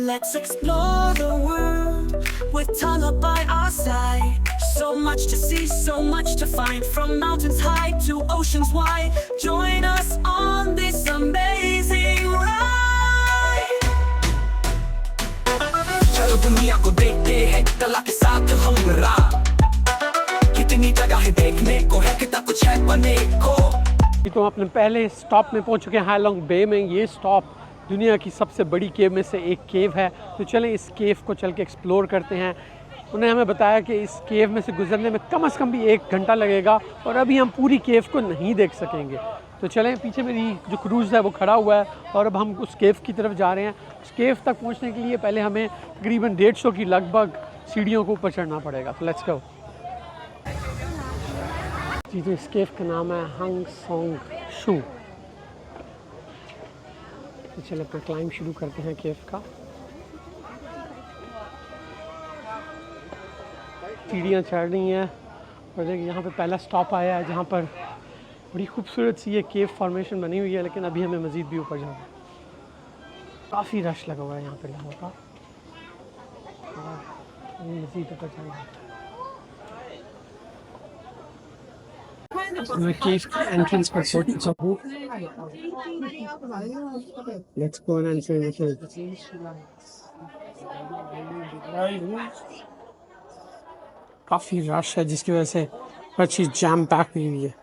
Let's explore the world with Tala by our side. So much to see, so much to find, from mountains high to oceans wide. Join us on this amazing ride. चलो दुनिया को देखते हैं कला के साथ हमरा। कितनी जगह है देखने को, है कितना कुछ है बने को। तो अपने पहले स्टॉप में पहुंच चुके हैं हालोंग बे में। ये स्टॉप दुनिया की सबसे बड़ी केव में से एक केव है। तो चलें इस केव को चल के एक्सप्लोर करते हैं। उन्होंने हमें बताया कि इस केव में से गुजरने में कम से कम भी 1 घंटा लगेगा और अभी हम पूरी केव को नहीं देख सकेंगे। तो चलें, पीछे मेरी जो क्रूज़ है वो खड़ा हुआ है और अब हम उस केव की तरफ जा रहे हैं। उस केव तक पहुंचने के लिए पहले हमें तकरीबन 150 की लगभग सीढ़ियों को ऊपर चढ़ना पड़ेगा। तो लेट्स गो जी। तो इस केव का नाम है हंग सोंग शू। तो चलिए अपना क्लाइंब शुरू करते हैं केव का। सीढ़ियाँ चढ़ रही हैं और देखिए यहाँ पे पहला स्टॉप आया है जहाँ पर बड़ी खूबसूरत सी ये केव फॉर्मेशन बनी हुई है, लेकिन अभी हमें मज़ीद भी ऊपर जाना है। काफ़ी रश लगा हुआ है यहाँ पे लोगों का और मज़ीद ऊपर जाना है। मैं केव की एंट्रेंस पर पहुंच चुका हूँ। Let's go and enter the cave. काफ़ी रश है जिसकी वजह से हर चीज़ जैम पैक हुई हुई है।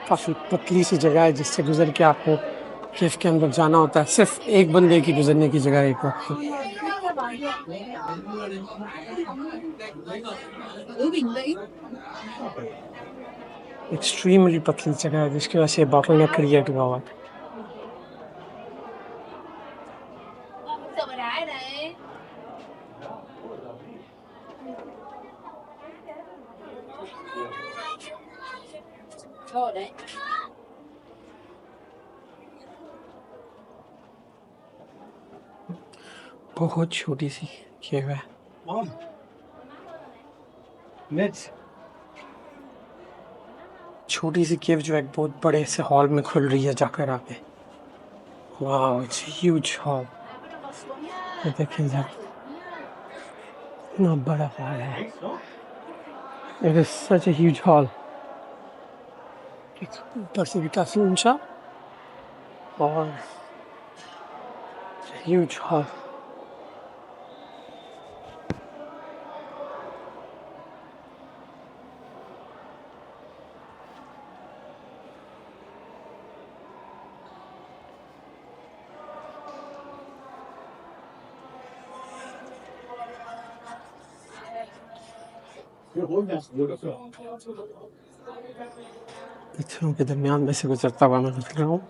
काफ़ी पतली सी जगह है जिससे गुजर के आपको केव के अंदर जाना होता है। सिर्फ एक बंदे की गुजरने की जगह है एक वक्त। एक्सट्रीमली पतली जगह है जिसकी वजह से बॉटल नेक क्रिएट हुआ है। बहुत छोटी सी केव है। छोटी सी केव जो एक बहुत बड़े से हॉल में खुल रही है जाकर आके। वाह, इट्स ह्यूज हॉल। ये देखिए इतना बड़ा हॉल है। It is such a huge hall. ऊपर से भी काफी ऊंचा और ह्यूज हॉल। पत्थरों के दरमियान में से गुजरता हुआ मैं निकल रहा हूँ।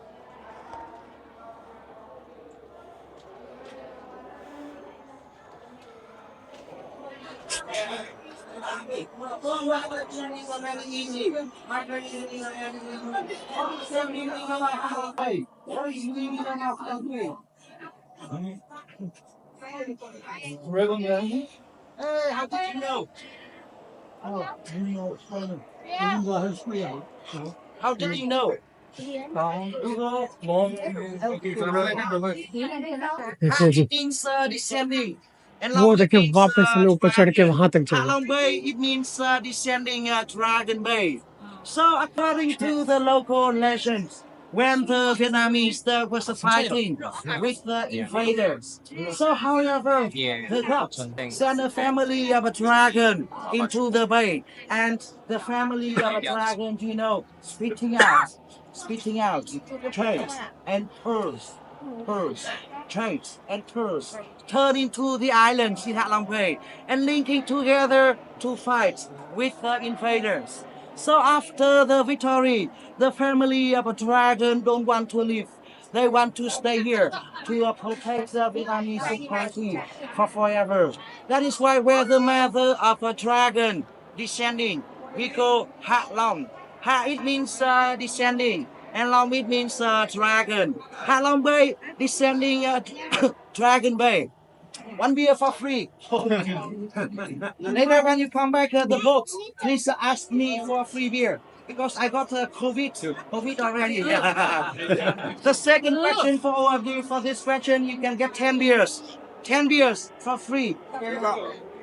How did you know? Means descending. And वो देखिए वापस हमें ऊपर चढ़ के वहाँ तक जाना। Long Bay, it means descending Dragon Bay. So according to the local legends, when the Vietnamese was fighting with the invaders, so however the gods sent a family of a dragon into the bay, and the family of a dragon, spitting out traits and pearls, traits and pearls, turn into the islands in Hạ Long Bay and linking together to fight with the invaders. So after the victory, the family of a dragon don't want to live they want to stay here to protect the Vietnamese society for forever. That is why where the mother of a dragon descending, we call Ha Long. Ha it means descending, and Long it means dragon. Ha Long Bay descending Dragon Bay. One beer for free. Later, when you come back to the boat, please ask me for a free beer because I got COVID already. The second question for all of you for this question, you can get 10 beers. 10 beers for free.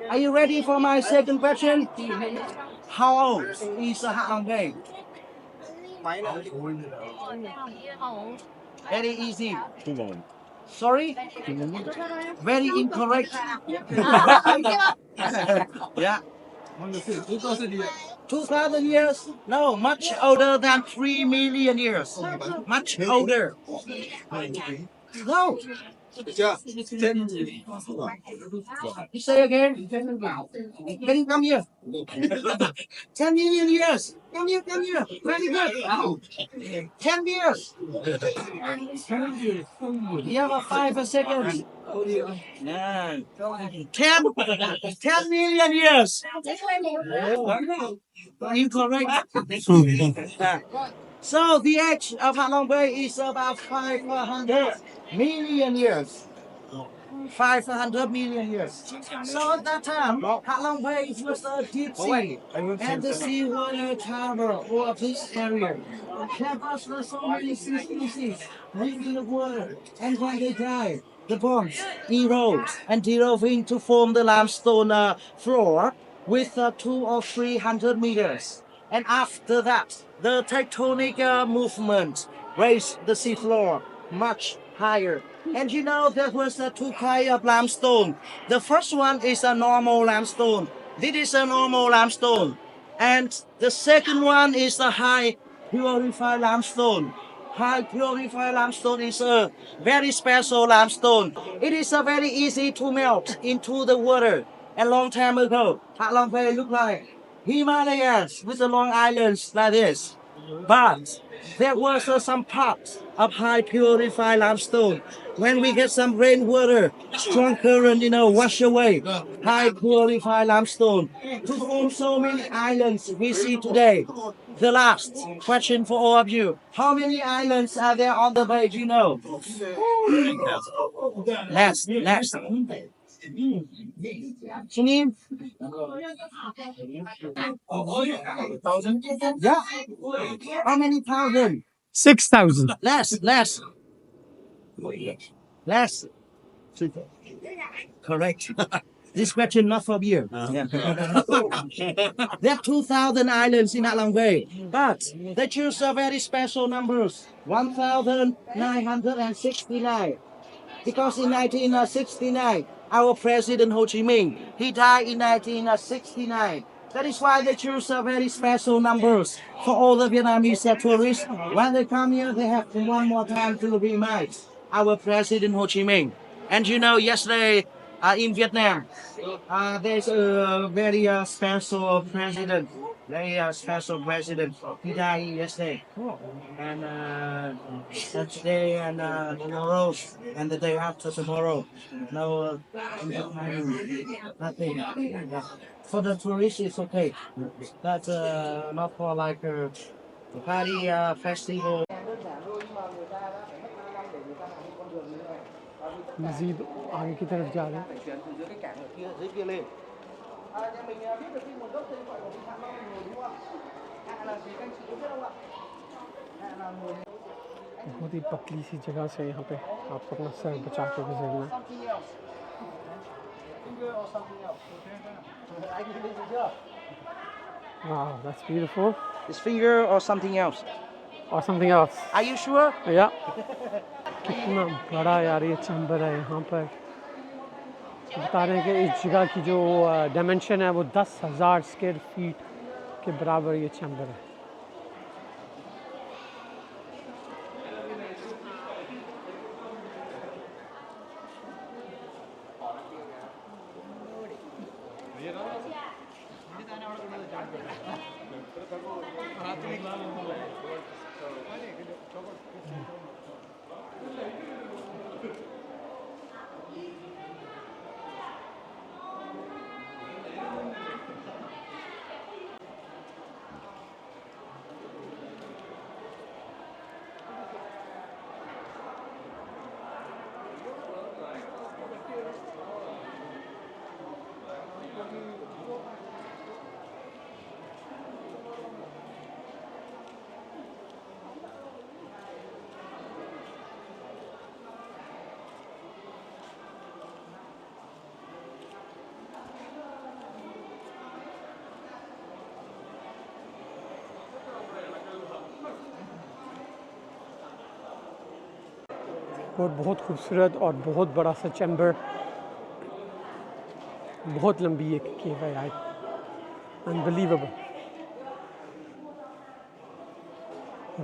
Are you ready for my second question? How old is Hạ Long Bay? Very easy. Sorry? Very incorrect. Yeah. 2,000 years? No, much older than 3 million years. Much older. No. You say again? Can you come here? 10 million years. Come here, come here. Very good. 10 years. You have a 5 seconds. Yeah. 10 million years. Incorrect. So the age of Hạ Long Bay is about 500 million years. 500 million years. So at that time, Hạ Long Bay was a deep sea, and the sea water cover all of this area. There was so many sea species living in the water, and when they die, the bones erode and dissolving to form the limestone floor with 200 or 300 meters. And after that, the tectonic movement raised the seafloor much higher. And you know, there was two kinds of limestone. The first one is a normal limestone. This is a normal limestone. And the second one is a high purified limestone. High purified limestone is a very special limestone. It is very easy to melt into the water. A long time ago, Hạ Long Bay looked like Himalayas with the long islands like this. But there was some parts of high purified limestone. When we get some rainwater, strong current, wash away high purified limestone to form so many islands we see today. The last question for all of you. How many islands are there on the bay, do you know? Last. Janine? Yeah. How many thousand? 6,000. Less. Correct. This question not for you. There are 2,000 islands in Hạ Long Bay, but they choose a very special numbers, 1,969. Because in 1969, our President Ho Chi Minh, he died in 1969. That is why they choose a very special numbers for all the Vietnamese tourists. When they come here, they have one more time to remind our President Ho Chi Minh. And you know, yesterday in Vietnam, there's a very special president. Very special president. He died yesterday. And today and tomorrow and the day after tomorrow. No, nothing. For the tourists, it's okay. But not for like a party festival. मज़ीद आगे की तरफ जा रहे हैं. बहुत ही पतली सी जगह से यहाँ पे आपको अपना सर बचा के गुजरना है. Wow, that's beautiful. This finger or something else? Or something else. Are you sure? Yeah. कितना बड़ा यार ये चैम्बर है यहाँ पर. बता रहे हैं कि इस जगह की जो डायमेंशन है वो 10,000 स्क्वायर फीट के बराबर ये चैम्बर है. और बहुत खूबसूरत और बहुत बड़ा सा चैम्बर, बहुत लंबी एक केव है यार, अनबिलीवेबल।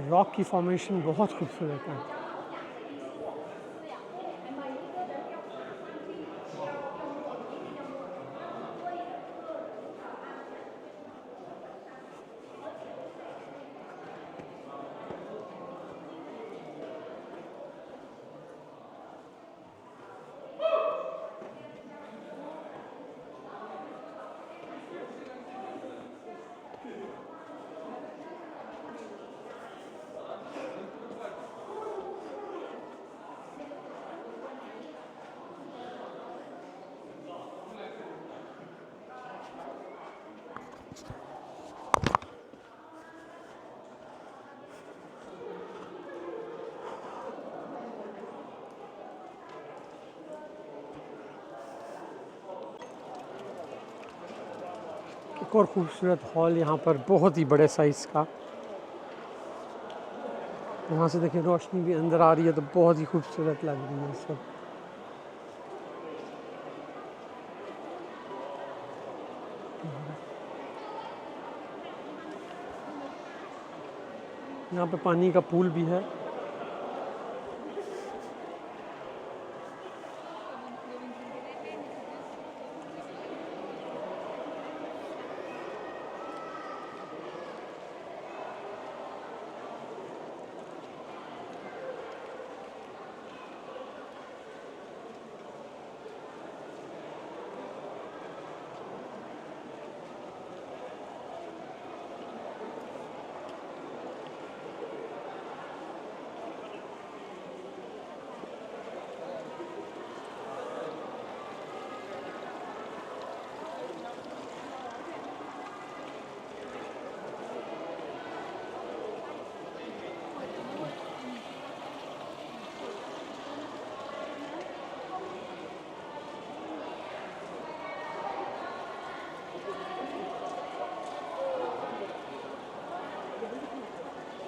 रॉक की फॉर्मेशन बहुत खूबसूरत है। एक और खूबसूरत हॉल यहाँ पर, बहुत ही बड़े साइज़ का। यहाँ से देखिए रोशनी भी अंदर आ रही है तो बहुत ही खूबसूरत लग रही है सब। यहाँ पे पानी का पूल भी है।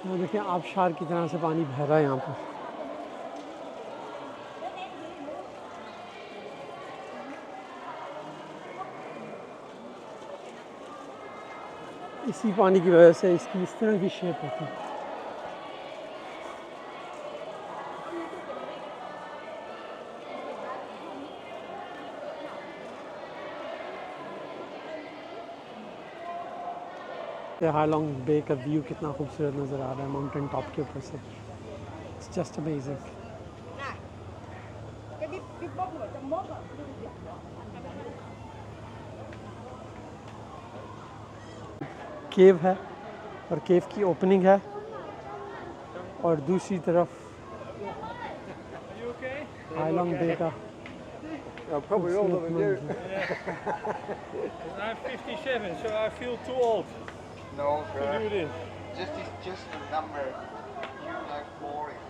यहाँ देखिए आबशार की तरह से पानी बह रहा है यहाँ पर। इसी पानी की वजह से इसकी इस तरह की शेप होती है। हालॉन्ग बे का व्यू कितना खूबसूरत नज़र आ रहा है माउंटेन टॉप के ऊपर से। It's just amazing. केव है और केव की ओपनिंग है और दूसरी तरफ हालॉन्ग बे का Probably older than you. I'm 57, so I feel too old No, to do this. just a number. You like boring.